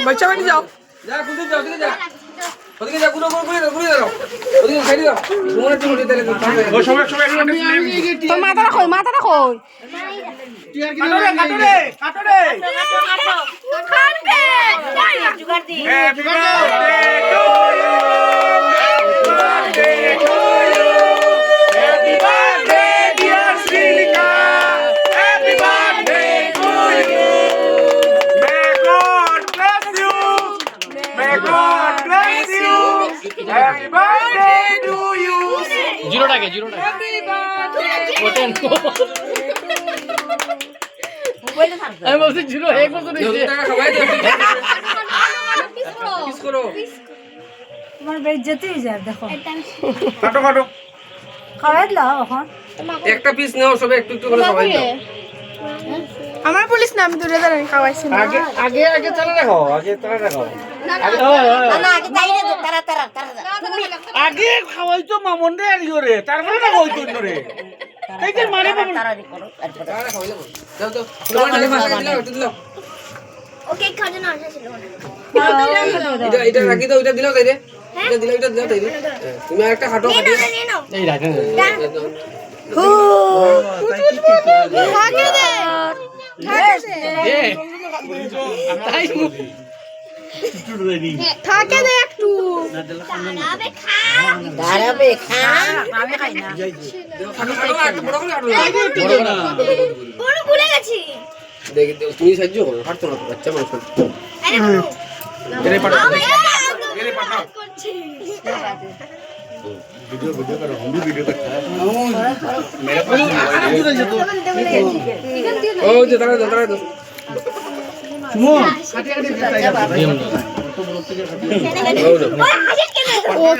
বাচ্চা বাড়ি যাও যা কুদে যাও ওদিকে যা ওদিকে যা গুলো গুলো দাও ওদিকে খাই দাও তোমরা একটু উঠে তাহলে ও সবাই সবাই তোর মাথাটা কই কাটো রে happy birthday to you happy birthday dear Srilika happy birthday to you may God bless you may God bless you happy birthday to you জিরোটাকে আমি বলছি জিরো এক বছর টাকা সবাই দাও কিস করো তোমার বেইজ্জতি হয়ে যায় দেখো কাটো খাওয়াই দাও এখন একটা পিস নাও সবাই একটু একটু করে সবাই দাও আমার পুলিশ না আমি দূরে দাঁড়াই খাওয়াইছি না আগে তারা রাখো আগে খাওয়াইতো মামন রে আর ইয়োরে তারপরে না হইতো রে এই যে মানে মামন টাকা খাওয়াই দাও দাও তো তোমার নালে মাসে দিলাও একটু দিলাও ওকে খাওয়া না আসা ছিল এটা রাখি দাও এটা দিলাও তাই রে এটা দিলাও তাই রে তুমি আরেকটা হাঁটো খাটিয়ে নিয়ে নাও এই রাখেন থাকে দে থাকে দে একটু দাঁড়াবে খা আমি খাই না হাঁটো বড় করে হাঁটো বড় ভুলে গেছি দেখি তুমি সাহায্য করো হাঁটতো না বাচ্চা মানুষ আরে বড় এরে পাঠাও মেরে পাঠাও করছি ভিডিও করো हम भी वीडियो करता है मेरे पास ও যে দাঁড়া দাও सुनो ও না ও তো